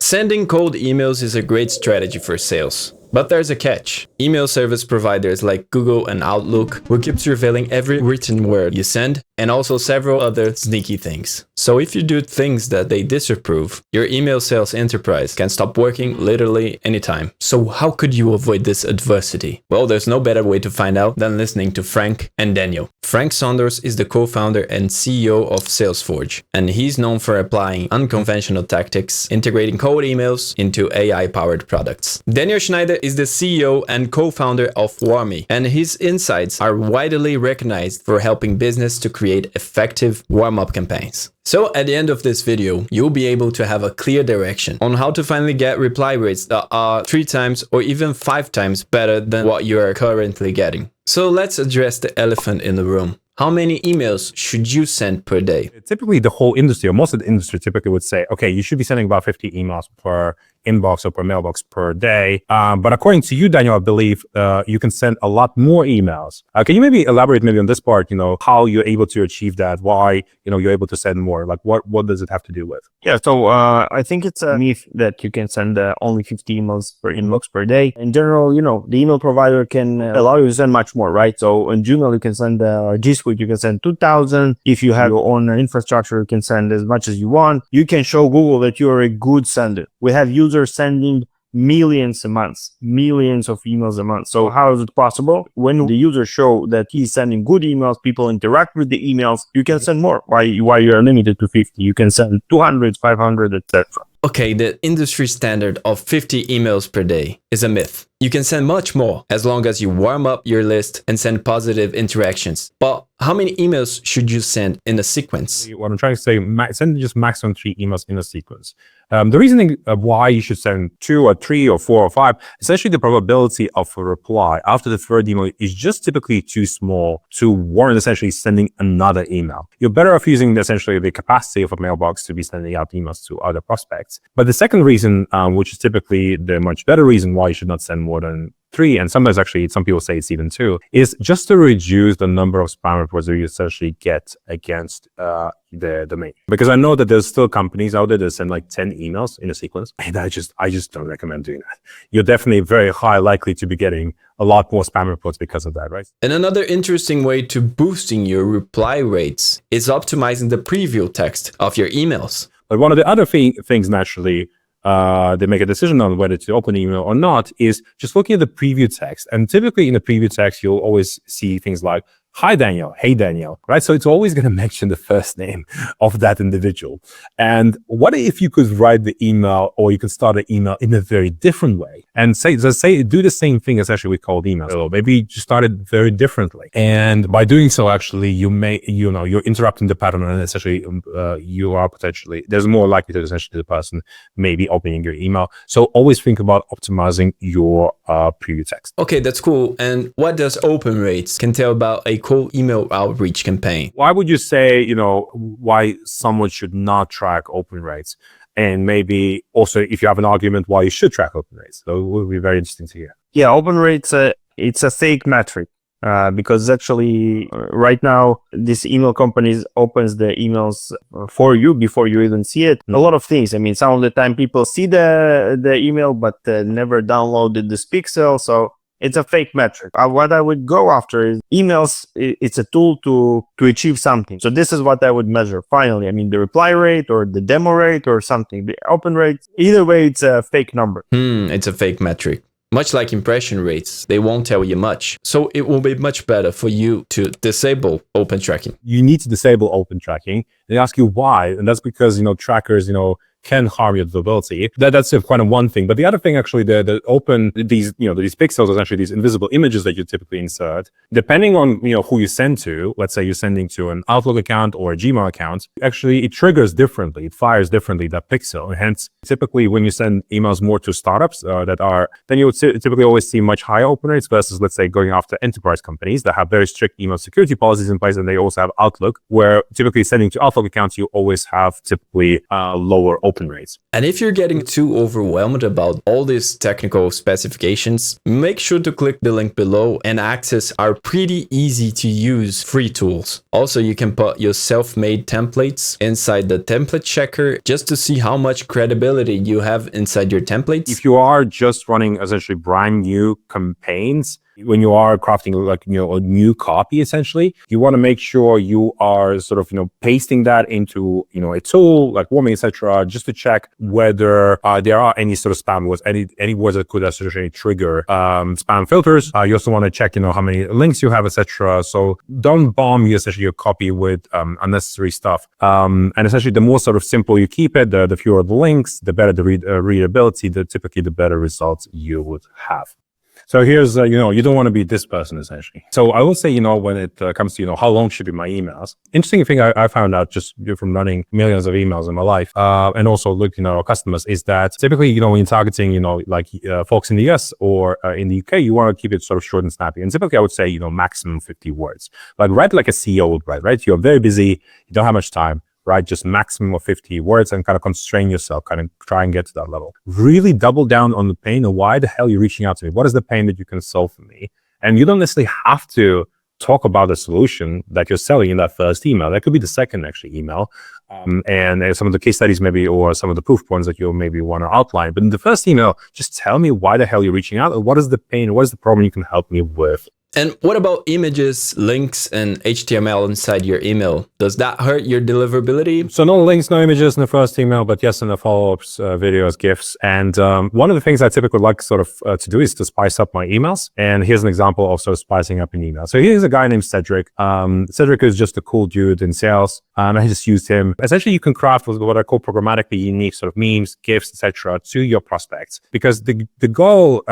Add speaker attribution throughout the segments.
Speaker 1: Sending cold emails is a great strategy for sales. But there's a catch. Email service providers like Google and Outlook will keep surveilling every written word you send and also several other sneaky things. So if you do things that they disapprove, your email sales enterprise can stop working literally anytime. So how could you avoid this adversity? Well, there's no better way to find out than listening to Frank and Daniel. Frank Saunders is the co-founder and CEO of Salesforge, and he's known for applying unconventional tactics, integrating cold emails into AI-powered products. Daniel Schneider is the CEO and co-founder of Warmy, and his insights are widely recognized for helping business to create effective warm-up campaigns. So at the end of this video, you'll be able to have a clear direction on how to finally get reply rates that are 3 times or even 5 times better than what you are currently getting. So let's address the elephant in the room. How many emails should you send per day?
Speaker 2: Typically, the whole industry, or most of the industry typically would say, okay, you should be sending about 50 emails per inbox or per mailbox per day. But according to you, Daniel, I believe you can send a lot more emails. Can you maybe elaborate maybe on this part, how you're able to achieve that, why, you're able to send more? Like what does it have to do with?
Speaker 3: Yeah, so I think it's a myth that you can send only 50 emails per inbox per day. In general, the email provider can allow you to send much more, right? So in Gmail, you can send G Suite, you can send 2,000. If you have your own infrastructure, you can send as much as you want. You can show Google that you are a good sender. We have users sending millions a month, millions of emails a month. So how is it possible? When the user show that he's sending good emails, people interact with the emails, you can send more. Why you're limited to 50? You can send 200, 500, etc.
Speaker 1: Okay, the industry standard of 50 emails per day is a myth. You can send much more as long as you warm up your list and send positive interactions. But how many emails should you send in a sequence?
Speaker 2: What I'm trying to say, send just maximum 3 emails in a sequence. The reasoning of why you should send 2 or 3 or 4 or 5, essentially the probability of a reply after the third email is just typically too small to warrant essentially sending another email. You're better off using essentially the capacity of a mailbox to be sending out emails to other prospects. But the second reason, which is typically the much better reason why you should not send more than 3, and sometimes actually some people say it's even 2, is just to reduce the number of spam reports that you essentially get against the domain. Because I know that there's still companies out there that send like 10 emails in a sequence, and I just don't recommend doing that. You're definitely very high likely to be getting a lot more spam reports because of that, right?
Speaker 1: And another interesting way to boosting your reply rates is optimizing the preview text of your emails.
Speaker 2: But one of the other things naturally they make a decision on whether to open the email or not is just looking at the preview text. And typically in the preview text, you'll always see things like, "Hi, Daniel. Hey, Daniel," right? So it's always going to mention the first name of that individual. And what if you could write the email, or you could start an email in a very different way and do the same thing as actually with cold emails. So maybe just start it very differently. And by doing so, actually, you're interrupting the pattern, and essentially you are potentially, there's more likelihood essentially the person maybe opening your email. So always think about optimizing your preview text.
Speaker 1: Okay, that's cool. And what does open rates can tell about a cold email outreach campaign?
Speaker 2: Why would you say, why someone should not track open rates? And maybe also if you have an argument why you should track open rates. So it would be very interesting to hear.
Speaker 3: Yeah, open rates, it's a fake metric. Because actually right now this email companies opens the emails for you before you even see it. A lot of things. I mean, some of the time people see the email but never downloaded this pixel. So it's a fake metric. What I would go after is emails. It's a tool to achieve something. So this is what I would measure. Finally, I mean, the reply rate or the demo rate or something, the open rate, either way, it's a fake number.
Speaker 1: It's a fake metric. Much like impression rates, they won't tell you much. So it will be much better for you to disable open tracking.
Speaker 2: You need to disable open tracking. They ask you why. And that's because, trackers, can harm your visibility. That's kind of one thing. But the other thing, actually, the open, these pixels, essentially these invisible images that you typically insert, depending on, who you send to, let's say you're sending to an Outlook account or a Gmail account, actually it triggers differently. It fires differently, that pixel. And hence, typically when you send emails more to startups then you would typically always see much higher open rates versus, let's say, going after enterprise companies that have very strict email security policies in place. And they also have Outlook, where typically sending to Outlook accounts, you always have typically lower open rates.
Speaker 1: And if you're getting too overwhelmed about all these technical specifications, make sure to click the link below and access our pretty easy to use free tools. Also, you can put your self-made templates inside the template checker just to see how much credibility you have inside your templates.
Speaker 2: If you are just running essentially brand new campaigns, when you are crafting like, a new copy, essentially, you want to make sure you are sort of, pasting that into, a tool like Warmy, etc., just to check whether there are any sort of spam words, any words that could essentially trigger spam filters. You also want to check, how many links you have, etc. So don't bomb essentially your copy with unnecessary stuff. And essentially, the more sort of simple you keep it, the fewer the links, the better the readability, typically the better results you would have. So here's, you don't want to be this person, essentially. So I will say, when it comes to, how long should be my emails. Interesting thing I found out just from running millions of emails in my life, and also looking at our customers, is that typically, when you're targeting, like folks in the US or in the UK, you want to keep it sort of short and snappy. And typically I would say, maximum 50 words. Like write like a CEO would write, right? You're very busy, you don't have much time. Right? Just maximum of 50 words and kind of constrain yourself, kind of try and get to that level. Really double down on the pain of why the hell are you reaching out to me? What is the pain that you can solve for me? And you don't necessarily have to talk about the solution that you're selling in that first email. That could be the second actually email. And some of the case studies maybe, or some of the proof points that you maybe want to outline. But in the first email, just tell me why the hell you're reaching out, and what is the pain, what is the problem you can help me with.
Speaker 1: And what about images, links, and HTML inside your email? Does that hurt your deliverability?
Speaker 2: So no links, no images in the first email, but yes, in the follow-ups, videos, GIFs. And one of the things I typically like sort of to do is to spice up my emails. And here's an example of sort of spicing up an email. So here's a guy named Cedric. Cedric is just a cool dude in sales. I just used him. Essentially, you can craft what I call programmatically unique sort of memes, GIFs, etc., to your prospects. Because the goal,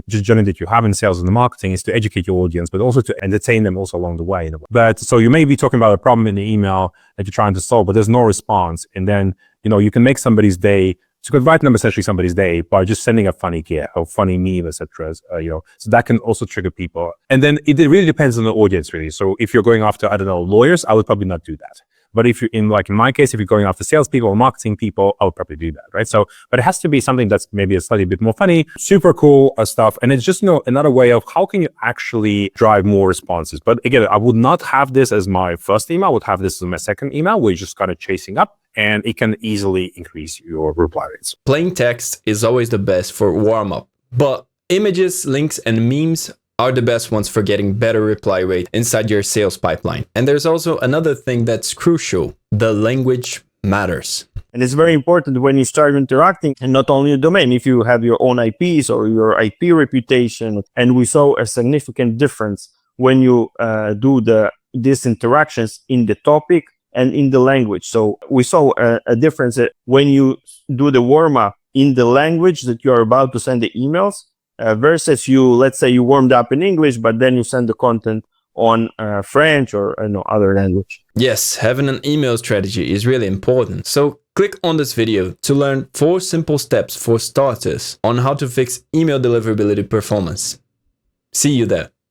Speaker 2: just generally that you have in sales and the marketing, is to educate your audience, but also to entertain them also along the way. But so you may be talking about a problem in the email that you're trying to solve, but there's no response. And then, you can make somebody's day, to convert them essentially somebody's day by just sending a funny GIF or funny meme, etc. So that can also trigger people. And then it really depends on the audience, really. So if you're going after, I don't know, lawyers, I would probably not do that. But if you're in my case, if you're going after salespeople or marketing people, I would probably do that, right? So, but it has to be something that's maybe a slightly bit more funny, super cool stuff. And it's just, another way of how can you actually drive more responses. But again, I would not have this as my first email. I would have this as my second email, where you're just kind of chasing up, and it can easily increase your reply rates.
Speaker 1: Plain text is always the best for warm-up, but images, links, and memes are the best ones for getting better reply rate inside your sales pipeline. And there's also another thing that's crucial. The language matters.
Speaker 3: And it's very important when you start interacting, and not only the domain, if you have your own IPs or your IP reputation. And we saw a significant difference when you do these interactions in the topic and in the language. So we saw a difference when you do the warm-up in the language that you are about to send the emails, versus let's say you warmed up in English, but then you send the content on French or other language.
Speaker 1: Yes, having an email strategy is really important. So click on this video to learn 4 simple steps for starters on how to fix email deliverability performance. See you there.